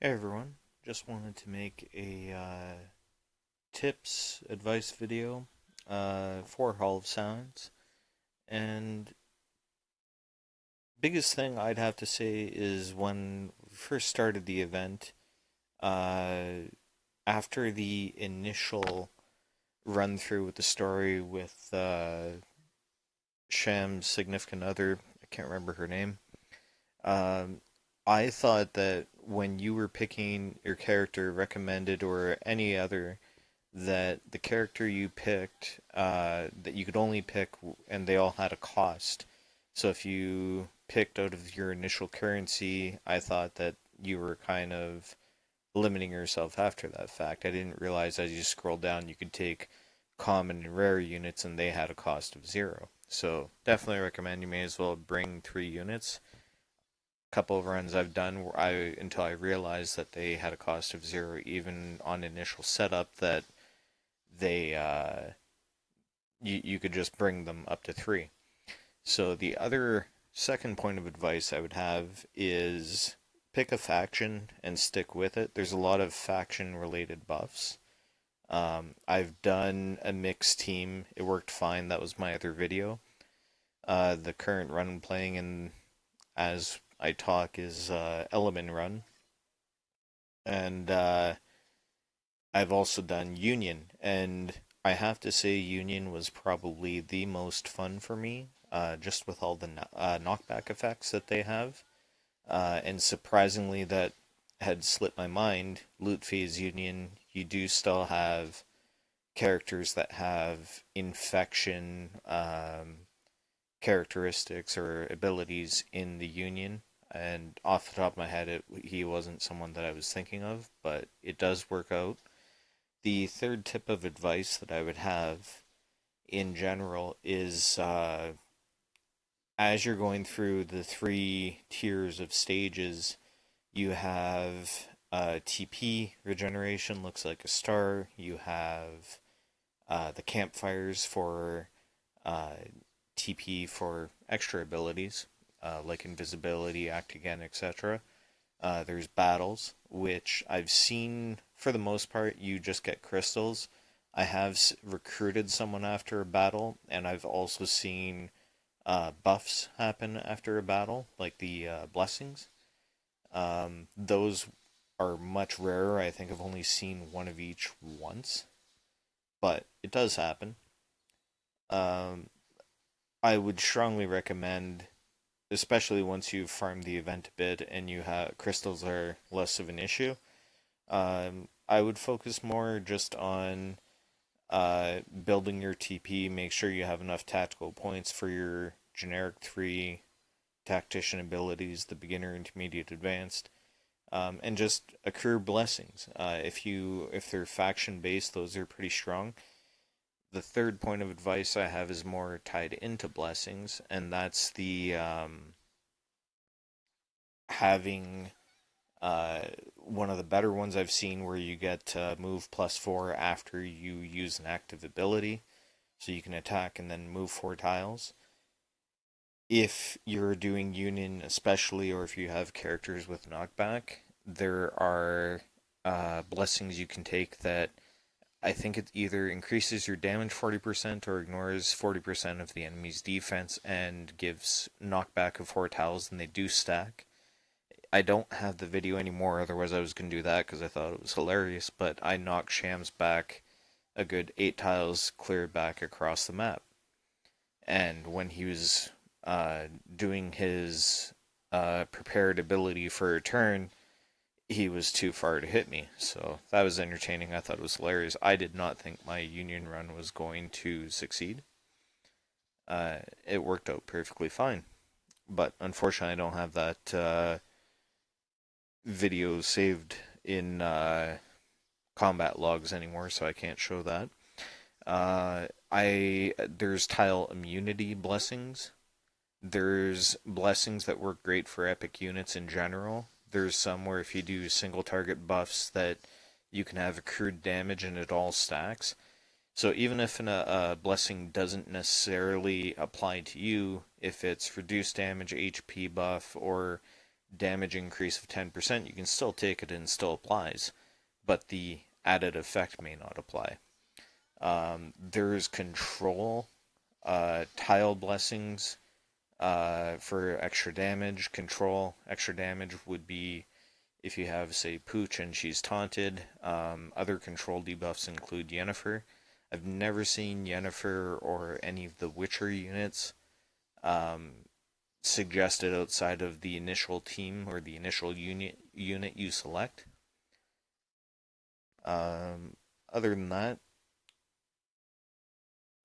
Hey everyone, just wanted to make a tips advice video for Hall of Sounds. And biggest thing I'd have to say is when we first started the event, uh, after the initial run through with the story with Sham's significant other, I can't remember her name. Um, I thought that when you were picking your character recommended or any other that the character you picked, that you could only pick, and they all had a cost. So if you picked out of your initial currency, I thought that you were kind of limiting yourself after that fact. I didn't realize as you scroll down, you could take common and rare units, and they had a cost of 0. So definitely recommend you may as well bring 3 units. Couple of runs I've done where until I realized that they had a cost of 0 even on initial setup that they you could just bring them up to 3. So the other second point of advice I would have is pick a faction and stick with it. There's a lot of faction related buffs. I've done a mixed team. It worked fine. That was my other video. The current run I'm playing in as I talk is Element Run. And I've also done Union, and I have to say Union was probably the most fun for me, just with all the knockback effects that they have. And surprisingly, that had slipped my mind. Loot Phase Union, you do still have characters that have infection characteristics or abilities in the Union. And off the top of my head, he wasn't someone that I was thinking of, but it does work out. The third tip of advice that I would have in general is as you're going through the 3 tiers of stages, you have TP regeneration, looks like a star. You have the campfires for uh, TP for extra abilities like invisibility, act again, etc. There's battles, which I've seen for the most part, you just get crystals. I have recruited someone after a battle, and I've also seen buffs happen after a battle, like the blessings. Those are much rarer. I think I've only seen one of each once, but it does happen. Um, I would strongly recommend, especially once you've farmed the event a bit and you have crystals are less of an issue. I would focus more just on building your TP. Make sure you have enough tactical points for your generic 3 tactician abilities, the beginner, intermediate, advanced, and just accrue blessings. If they're faction based, those are pretty strong. The third point of advice I have is more tied into blessings, and that's the having one of the better ones I've seen where you get move +4 after you use an active ability, so you can attack and then move 4 tiles. If you're doing Union, especially, or if you have characters with knockback, there are blessings you can take that I think it either increases your damage 40% or ignores 40% of the enemy's defense and gives knockback of 4 tiles, and they do stack. I don't have the video anymore, otherwise I was going to do that because I thought it was hilarious, but I knocked Shams back a good 8 tiles clear back across the map. And when he was doing his prepared ability for a turn, he was too far to hit me. So that was entertaining. I thought it was hilarious. I did not think my Union run was going to succeed. It worked out perfectly fine. But unfortunately, I don't have that video saved in combat logs anymore, so I can't show that. There's tile immunity blessings. There's blessings that work great for epic units in general. There's some where if you do single target buffs that you can have accrued damage and it all stacks. So even if a blessing doesn't necessarily apply to you, if it's reduced damage, HP buff, or damage increase of 10%, you can still take it and it still applies, but the added effect may not apply. There's control, tile blessings for extra damage. Control, extra damage would be if you have, say, Pooch and she's taunted. Other control debuffs include Yennefer. I've never seen Yennefer or any of the Witcher units um, suggested outside of the initial team or the initial unit you select. Other than that,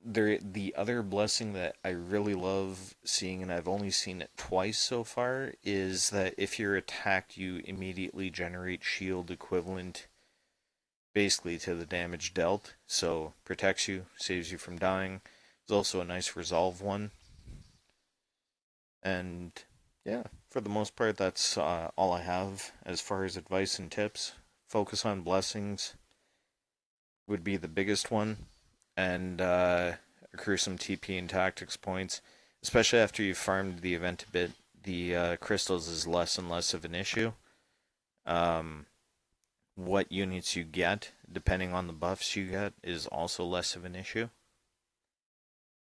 the other blessing that I really love seeing, and I've only seen it twice so far, is that if you're attacked, you immediately generate shield equivalent basically to the damage dealt. So protects you, saves you from dying. There's also a nice resolve one. And yeah, for the most part, that's all I have as far as advice and tips. Focus on blessings would be the biggest one, and accrue some TP and tactics points, especially after you've farmed the event a bit. The crystals is less and less of an issue. Um, what units you get, depending on the buffs you get, is also less of an issue.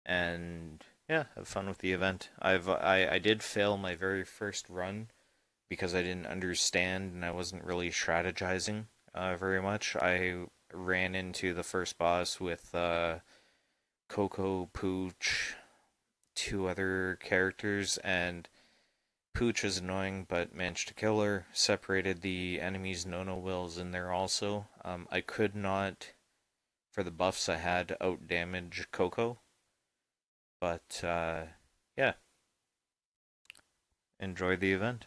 And yeah, have fun with the event. I did fail my very first run because I didn't understand and I wasn't really strategizing very much. I ran into the first boss with Coco, Pooch, two other characters, and Pooch was annoying but managed to kill her. Separated the enemy's no-no-wills in there also. I could not, for the buffs I had, out damage Coco, but yeah, enjoy the event.